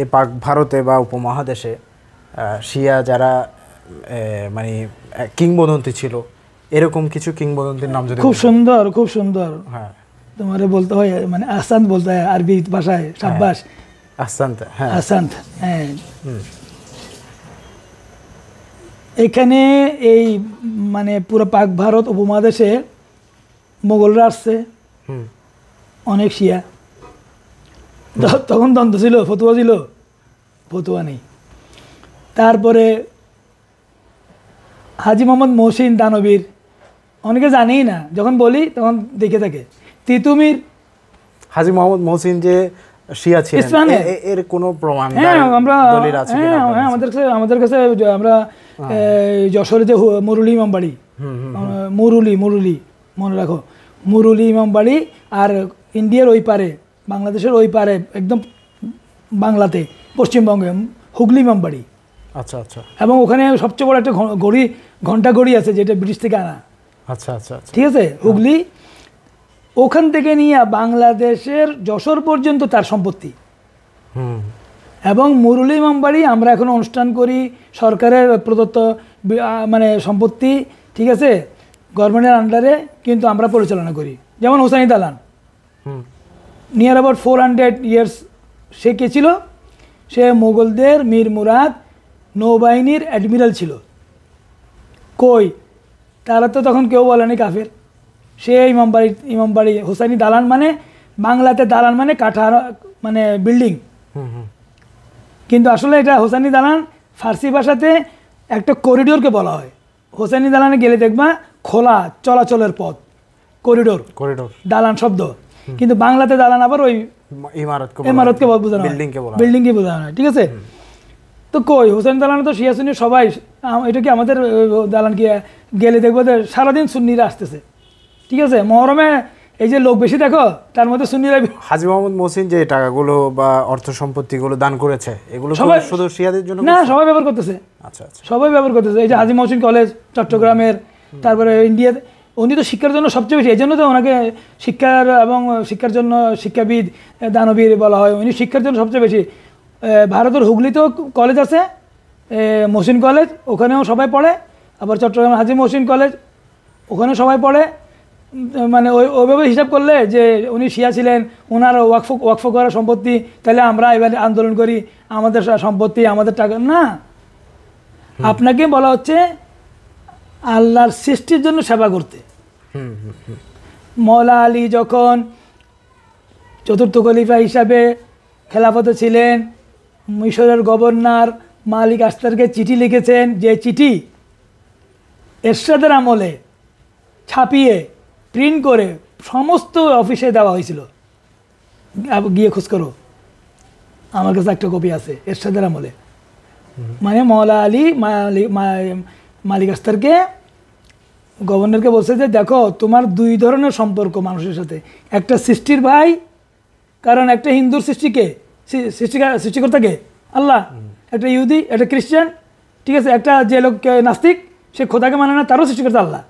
এ পাক ভারতে বা উপমহাদেশে শিয়া যারা মানে কিংবদন্তি ছিল, এরকম কিছু কিংবদন্তির নাম যদি। খুব সুন্দর, খুব সুন্দর। হ্যাঁ, তোমারে বলতে হয় মানে আহসান বলতে হয় আরবি ভাষায়, শাবাশ। আহসান্ত। হ্যাঁ, আহসান্ত। হ্যাঁ, এখানে এই মানে পুরো পাক ভারত উপমহাদেশে মোগলরা আসছে, অনেক শিয়া। তখন দ্বন্দ্ব ছিল, ফতুয়া ছিল, ফতুয়া নেই। তারপরে হাজী মোহাম্মদ মহসিন দানবীর, অনেকে জানেই না, যখন বলি তখন দেখে থাকে। তিতুমির। হাজী মোহাম্মদ মহসিন যে শিয়া ছিলেন, এর কোনো প্রমাণ দলিল আছে কিনা? হ্যাঁ, আমাদের কাছে আমরা যশোরে যে মুরুলি ইমাম বাড়ি, মুরুলি মনে রাখো, মুরুলি ইমাম বাড়ি, আর ইন্ডিয়ার ওই পারে, বাংলাদেশের ওই পারে একদম বাংলাতে, পশ্চিমবঙ্গে হুগলি ইমাম বাড়ি। আচ্ছা আচ্ছা। এবং ওখানে সবচেয়ে বড় একটা ঘন্টা ঘড়ি আছে, যেটা ব্রিটিশ থেকে আনা। আচ্ছা আচ্ছা। ঠিক আছে, হুগলি, ওখান থেকে নিয়ে বাংলাদেশের যশোর পর্যন্ত তার সম্পত্তি। এবং মুরুলি ইমাম বাড়ি আমরা এখন অনুষ্ঠান করি, সরকারের প্রদত্ত মানে সম্পত্তি, ঠিক আছে, গভর্নমেন্টের আন্ডারে, কিন্তু আমরা পরিচালনা করি। যেমন হোসাইনি দালান, নিয়ার অ্যাবাউট 400 ইয়ার্স সে কে ছিল? সে মোগলদের মীর মুরাদ নৌবাহিনীর অ্যাডমিরাল ছিল। কই, তারা তো তখন কেউ বলেনি কাফের। সে ইমাম বাড়ি হোসাইনি দালান, মানে বাংলাতে দালান মানে কাঠা, মানে বিল্ডিং, কিন্তু আসলে এটা হোসাইনি দালান ফার্সি ভাষাতে একটা করিডোরকে বলা হয়। হোসাইনি দালানে গেলে দেখবা খোলা চলাচলের পথ, করিডোর, দালান শব্দ, কিন্তু বাংলাতে দালান আবার ওই ইমারতকে বোঝানো হয়, বিল্ডিংকে বোঝানো হয়। ঠিক আছে, তো কই হোসেন দালানে তো শিয়া সুন্নি সবাই, এটা কি আমাদের দালান কি গেলে দেখবো সারাদিন সুন্নিরা আসতেছে। ঠিক আছে, মহরমে এই যে লোক বেশি দেখো, তার মধ্যে সুন্নিরা। হাজী মোহাম্মদ মহসিন যে টাকাগুলো বা অর্থ সম্পত্তিগুলো দান করেছে, এগুলো শুধু শিয়াদের জন্য না, সবাই ব্যবহার করতেছে। আচ্ছা আচ্ছা, সবাই ব্যবহার করতেছে। এই যে হাজী মহসিন কলেজ চট্টগ্রামের, তারপরে ইন্ডিয়াতে, উনি তো শিক্ষার জন্য সবচেয়ে বেশি, এই জন্য তো ওনাকে শিক্ষার এবং শিক্ষার জন্য শিক্ষাবিদ দানবীর বলা হয়। উনি শিক্ষার জন্য সবচেয়ে বেশি। ভারতের হুগলিতেও কলেজ আছে, মহসিন কলেজ, ওখানেও সবাই পড়ে। আবার চট্টগ্রামের হাজী মহসিন কলেজ, ওখানেও সবাই পড়ে। মানে ওইভাবে হিসাব করলে যে উনি শিয়া ছিলেন, ওনার ওয়াকফ করা সম্পত্তি, তাহলে আমরা এবার আন্দোলন করি আমাদের সম্পত্তি, আমাদের টাকা না। আপনাকে বলা হচ্ছে আল্লাহর সৃষ্টির জন্য সেবা করতে। মওলা আলী যখন চতুর্থ খলিফা হিসাবে খেলাফতে ছিলেন, মিশরের গভর্নর মালিক আস্তারকে চিঠি লিখেছেন, যে চিঠি এরশাদের আমলে ছাপিয়ে প্রিন্ট করে সমস্ত অফিসে দেওয়া হয়েছিল। গিয়ে খোঁজ করো, আমার কাছে একটা কপি আছে এরশাদের আমলে। মানে মওলা আলী মালিক আস্তারকে গভর্নরকে বলছে যে দেখো, তোমার দুই ধরনের সম্পর্ক মানুষের সাথে, একটা সৃষ্টির ভাই, কারণ একটা হিন্দুর সৃষ্টিকর্তাকে আল্লাহ, একটা ইহুদি, একটা খ্রিস্টান, ঠিক আছে, একটা যে লোক নাস্তিক, সে খোদাকে মানে না, তারও সৃষ্টিকর্তা আল্লাহ।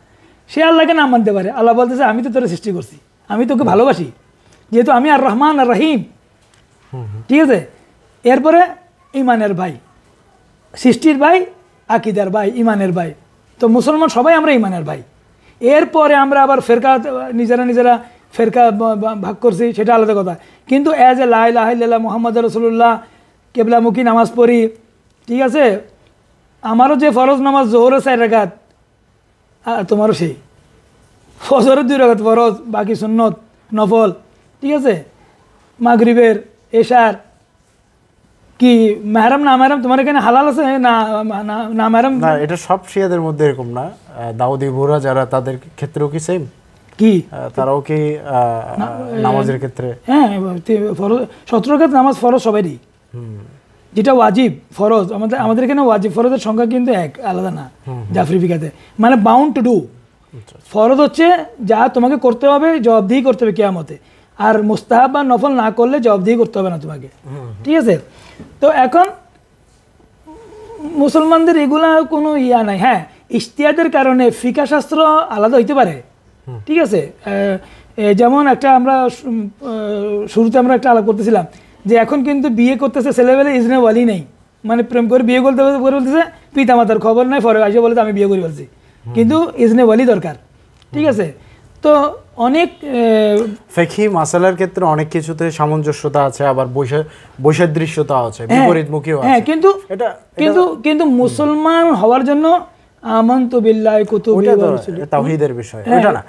সে আল্লাহকে নাম মানতে পারে। আল্লাহ বলতেছে আমি তো তোরা সৃষ্টি করছি, আমি তোকে ভালোবাসি, যেহেতু আমি আর রহমান আর রহিম। ঠিক আছে, এরপরে ইমানের ভাই, সৃষ্টির ভাই, আকিদার ভাই, ইমানের ভাই। তো মুসলমান সবাই আমরা ইমানের ভাই। এরপরে আমরা আবার ফেরকা, নিজেরা ফেরকা ভাগ করছি, সেটা আলাদা কথা। কিন্তু এজ এ লা ইলাহা ইল্লাল্লাহ মুহাম্মদ রাসূলুল্লাহ, কেবলামুখী নামাজ পড়ি। ঠিক আছে, আমারও যে ফরজ নামাজ জোহরের 4 রাকাত, তোমারও সেই ফজরের 2 রাকাত ফরজ, বাকি সুন্নত নফল। ঠিক আছে, মাগরিবের, এশার, কি মেহরাম না মেহরাম তোমার এখানে হালাল আছে না মেহরাম? না, এটা সব শিয়াদের মধ্যে এরকম না। দাউদি বোরা যারা, তাদের ক্ষেত্রেও কি সেম? কি তারাও কি নামাজের ক্ষেত্রে? হ্যাঁ, 17 রাকাত নামাজ ফরজ সবারই, যেটা ওয়াজিব ফরজ। আমাদের এখানে ওয়াজিব ফরজের সংখ্যা কিন্তু এক, আলাদা না জাফরি ফিকাতে। মানে বাউন্ড টু ডু। ফরজ হচ্ছে যা তোমাকে করতে হবে, জবাবদিহি করতে হবে কিয়ামতে। আর মুস্তাহাব বা নফল না করলে জবাবদিহি করতে হবে না তোমাকে। ঠিক আছে, তো এখন মুসলমানদের এগুলা কোনো ইয়া নাই। হ্যাঁ, ইজতিহাদের কারণে ফিকা শাস্ত্র আলাদা হইতে পারে। ঠিক আছে, যেমন একটা আমরা শুরুতে আমরা একটা আলাপ করতেছিলাম যে এখন কিন্তু বিয়ে করতেছে ছেলেবেলে ইজনে ওয়ালি নেই, মানে প্রেম করে বিয়ে করতে করে বলতেছে পিতা মাতার খবর নাই, পরে আসে বলে আমি বিয়ে করে ফেলছি, কিন্তু ইজনে ওয়ালি দরকার। ঠিক আছে, তো অনেক ফিকহি মাসালার ক্ষেত্রে অনেক কিছুতে সামঞ্জস্যতা আছে, আবার বৈসাদৃশ্যতা আছে, বিপরীতমুখীও আছে। হ্যাঁ, কিন্তু এটা কিন্তু কিন্তু মুসলমান হওয়ার জন্য আমানতু বিল্লাহি কুতুবিহি ওয়া রুসুলিহি তাওহীদের বিষয়, এটা না।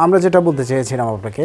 আমরা যেটা বলতে চেয়েছিলাম আপনাকে,